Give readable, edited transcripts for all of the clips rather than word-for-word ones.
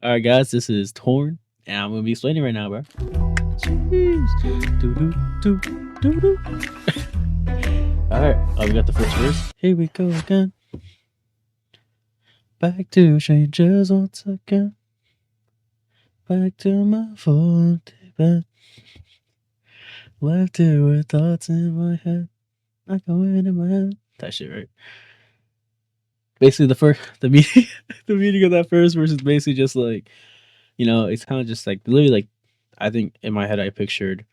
All right, guys, this is Torn, and I'm gonna be explaining right now, bro. Jeez. Doo-doo-doo-doo-doo. All right, we got the first verse. Here we go again. Back to strangers once again. Back to my full empty bed. Left here with thoughts in my head. I go in my head. That shit, right? Basically, the meaning, the meaning of that first verse is basically just like, it's kind of just like literally like, I think in my head I pictured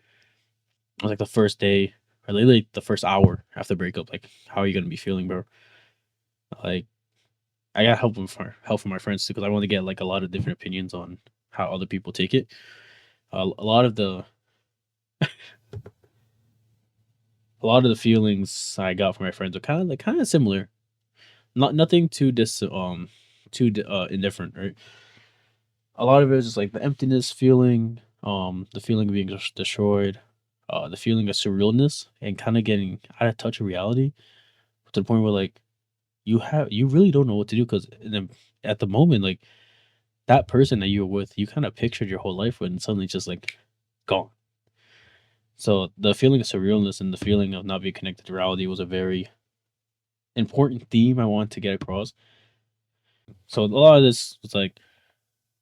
like the first day or literally the first hour after breakup. Like, how are you gonna be feeling, bro? Like, I got help from my friends too because I want to get like a lot of different opinions on how other people take it. A lot of the feelings I got from my friends are kind of similar. Nothing too indifferent, right? A lot of it is just like the emptiness feeling, the feeling of being just destroyed, the feeling of surrealness, and kind of getting out of touch with reality to the point where like you really don't know what to do because at the moment like that person that you were with, you kind of pictured your whole life with, and suddenly it's just like gone. So the feeling of surrealness and the feeling of not being connected to reality was a very important theme I wanted to get across. So a lot of this was like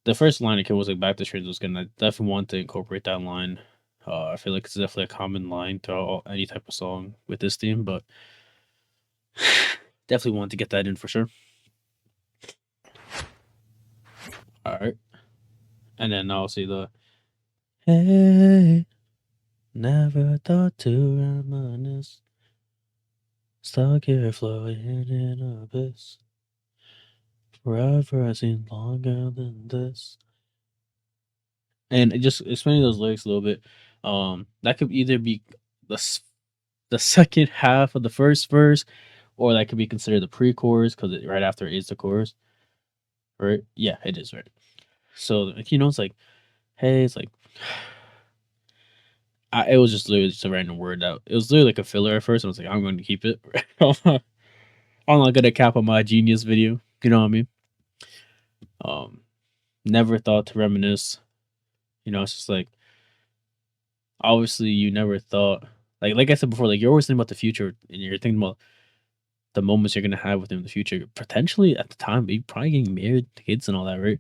the first line it was like back to strangers was good. And I definitely want to incorporate that line. I feel like it's definitely a common line throughout any type of song with this theme, but definitely want to get that in for sure. All right, and then I'll see the hey, never thought to reminisce, stuck here floating in abyss. Forever I seem longer than this. And just explaining those lyrics a little bit, that could either be the second half of the first verse, or that could be considered the pre-chorus because right after it is the chorus, right? Yeah, it is right. So like, it's like, hey, it's like, it was just literally just a random word out. It was literally like a filler at first. I was like, I'm going to keep it. I'm not gonna cap on my genius video. You know what I mean? Um, never thought to reminisce. It's just like obviously you never thought like I said before, like you're always thinking about the future and you're thinking about the moments you're gonna have with him in the future. Potentially at the time, be probably getting married, kids and all that, right?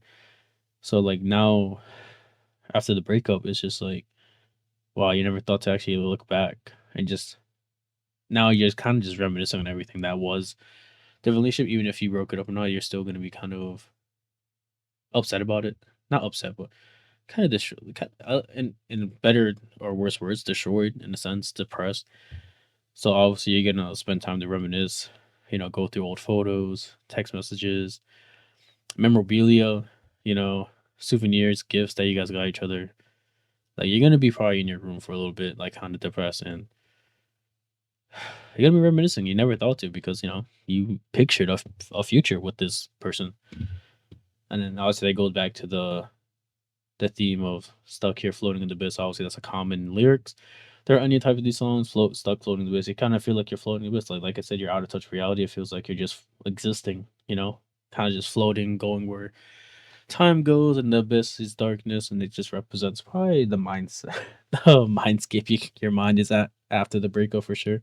So like now after the breakup, it's just like, wow, you never thought to actually look back and just now you're just kind of just reminiscing on everything that was the relationship, even if you broke it up or not, you're still gonna be kind of upset about it. Not upset, but kind of destroyed, in better or worse words, destroyed in a sense, depressed. So obviously you're gonna spend time to reminisce, go through old photos, text messages, memorabilia, you know, souvenirs, gifts that you guys got each other. Like you're gonna be probably in your room for a little bit, like kind of depressed, and you're gonna be reminiscing. You never thought to because you pictured a future with this person, and then obviously that goes back to the theme of stuck here floating in the abyss. Obviously, that's a common lyrics. There are any type of these songs, stuck floating in the abyss. You kind of feel like you're floating in the abyss. Like I said, you're out of touch with reality. It feels like you're just existing, kind of just floating, going where time goes, and the abyss is darkness, and it just represents probably the mindset, the mindscape your mind is at after the breakup for sure.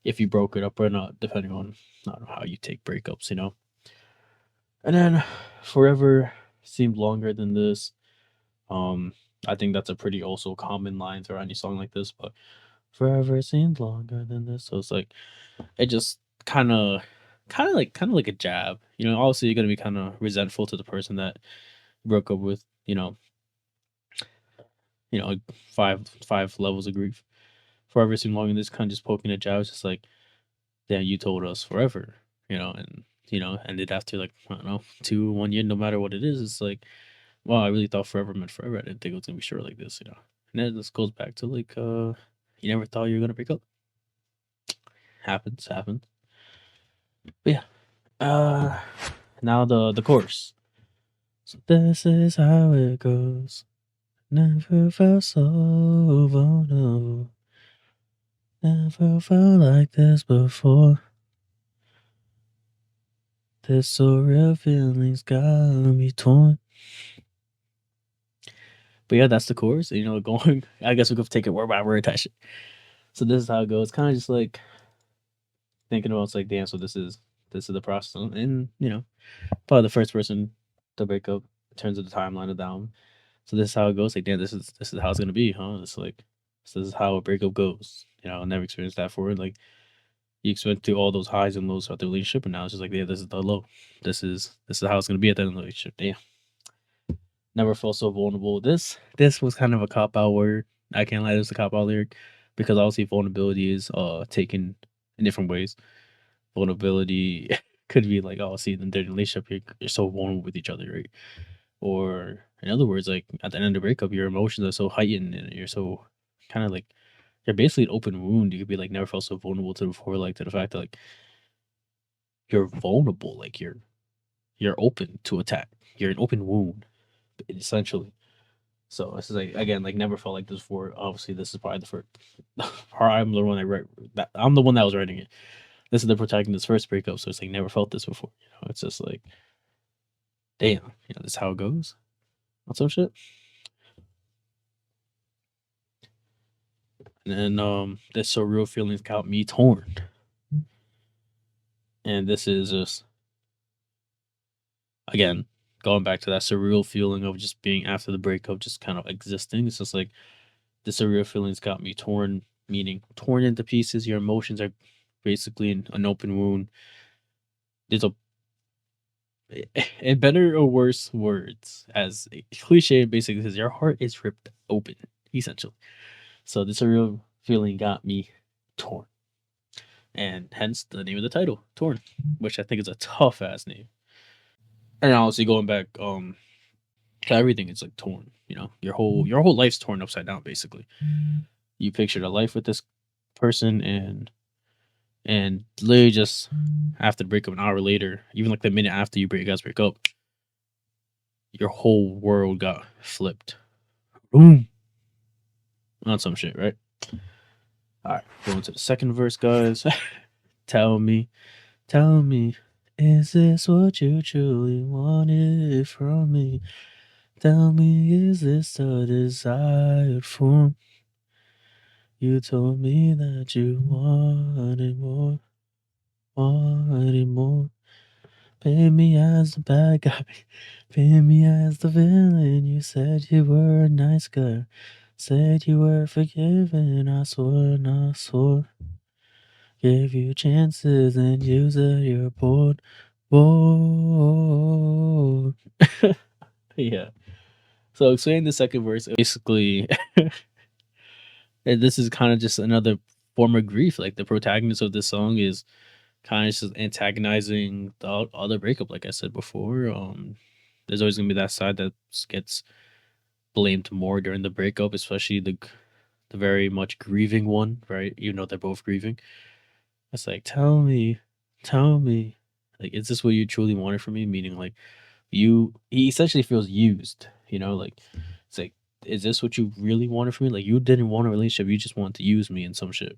If you broke it up or not, depending on I don't know how you take breakups. And then forever seemed longer than this. Um, I think that's a pretty also common line throughout any song like this, but forever seems longer than this. So it's like it just kind of like a jab. Obviously you're gonna be kind of resentful to the person that you broke up with. Like five levels of grief. Forever seems longer than this, kind of just poking a jab. It's just like, damn, you told us forever. And ended after like I don't know 1 year. No matter what it is, it's like, wow, I really thought forever meant forever. I didn't think it was gonna be short like this. And then this goes back to like you never thought you were gonna break up. Happens. But yeah. Now the chorus. So this is how it goes. Never felt so vulnerable. Never felt like this before. This surreal feelings got me torn. But yeah, that's the course. You know, going. I guess we could take it word by word. That shit. So this is how it goes. Kind of just like thinking about it's like, damn. So this is the process, and you know, probably the first person to break up in terms of the timeline of down. So this is how it goes. Like, damn, this is how it's gonna be, huh? It's like this is how a breakup goes. You know, I never experienced that before. Like you expect to all those highs and lows throughout the relationship, and now it's just like, yeah, this is the low. This is how it's gonna be at the end of the relationship. Damn, never felt so vulnerable. This was kind of a cop out word. I can't lie, this is a cop out lyric because obviously vulnerability is taken in different ways. Vulnerability could be like, oh, see, in the relationship, you're so vulnerable with each other, right? Or in other words, like at the end of the breakup, your emotions are so heightened and you're so kind of like you're basically an open wound. You could be like never felt so vulnerable to before, like to the fact that like you're vulnerable, like you're open to attack. You're an open wound, essentially. So this is like again, like never felt like this before. Obviously, this is probably the first. I'm the one I write that. I'm the one that was writing it. This is the protagonist's first breakup, so it's like never felt this before. You know, it's just like, damn, you know, this is how it goes. On some shit. And then this surreal feelings got me torn. And this is just again going back to that surreal feeling of just being after the breakup, just kind of existing. It's just like the surreal feelings got me torn, meaning torn into pieces. Your emotions are basically an open wound. There's a in better or worse words, as a cliche basically says, your heart is ripped open, essentially. So the surreal feeling got me torn. And hence the name of the title, Torn, which I think is a tough ass name. And honestly, going back, to everything is like torn. You know, your whole life's torn upside down. Basically, you pictured a life with this person, and literally just after the breakup, an hour later, even like the minute after you guys break up, your whole world got flipped. Boom, on some shit, right? All right, going to the second verse, guys. tell me, tell me, is this what you truly wanted from me? Tell me, is this the desired form? You told me that you wanted more, wanted more. Paint me as the bad guy, paint me as the villain. You said you were a nice guy, said you were forgiven. I swore and I swore. Gave you chances and you said you're bored, bored. Yeah. So explaining the second verse, basically, and this is kind of just another form of grief. Like the protagonist of this song is kind of just antagonizing the other breakup. Like I said before, there's always gonna be that side that gets blamed more during the breakup, especially the very much grieving one, right? Even though they're both grieving. It's like, tell me, like, is this what you truly wanted from me? Meaning, like, he essentially feels used. You know, like it's like, is this what you really wanted from me? Like, you didn't want a relationship, you just wanted to use me in some shit.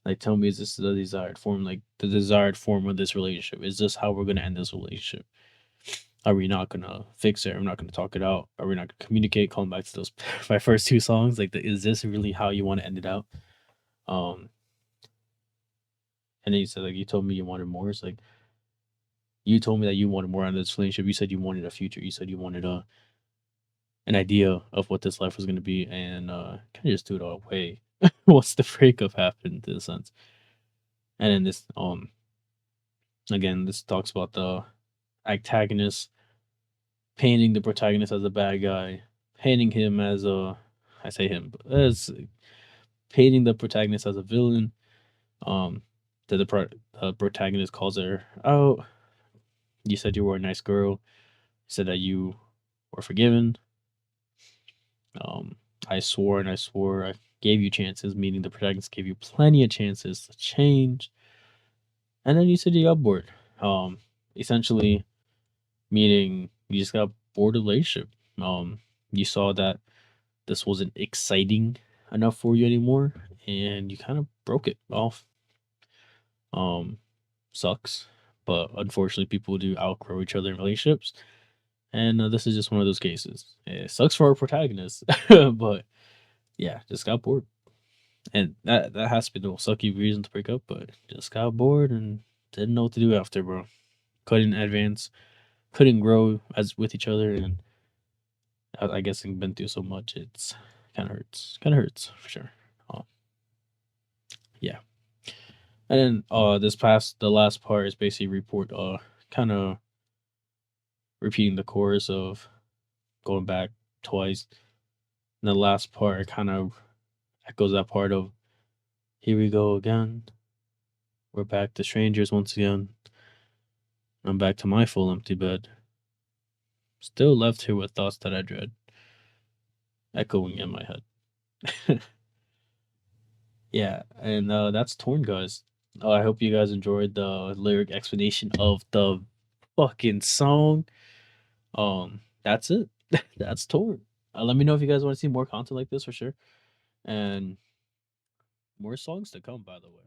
Like, tell me, is this the desired form? Like, the desired form of this relationship? Is this how we're gonna end this relationship? Are we not gonna fix it? Are we not gonna talk it out? Are we not gonna communicate? Calling back to those my first two songs, like, is this really how you want to end it out? Um, and then you said like you told me you wanted more. It's like you told me that you wanted more out of this relationship. You said you wanted a future. You said you wanted an idea of what this life was gonna be, and kind of just threw it all away. Once the breakup happened, in a sense. And then this again, this talks about the antagonist painting the protagonist as a bad guy, painting him as a, I say him, but as painting the protagonist as a villain. That the protagonist calls her out. You said you were a nice girl. You said that you were forgiven. I swore and I swore. I gave you chances, meaning the protagonist gave you plenty of chances to change. And then you said you got bored. Essentially, meaning you just got bored of the relationship. You saw that this wasn't exciting enough for you anymore, and you kind of broke it off. Um, Sucks, but unfortunately, people do outgrow each other in relationships, And this is just one of those cases. It sucks for our protagonist, but yeah, just got bored. And that has to be the most sucky reason to break up, but just got bored and didn't know what to do after, bro. Couldn't advance, couldn't grow as with each other, and I guess having been through so much, it's kind of hurts. Kind of hurts for sure. Um, yeah. And then the last part is basically report kind of repeating the chorus of going back twice. And the last part kind of echoes that part of here we go again. We're back to strangers once again. I'm back to my full empty bed. Still left here with thoughts that I dread, echoing in my head. Yeah, and that's Torn, guys. I hope you guys enjoyed the lyric explanation of the fucking song. That's it. That's Torn. Let me know if you guys want to see more content like this for sure, and more songs to come. By the way.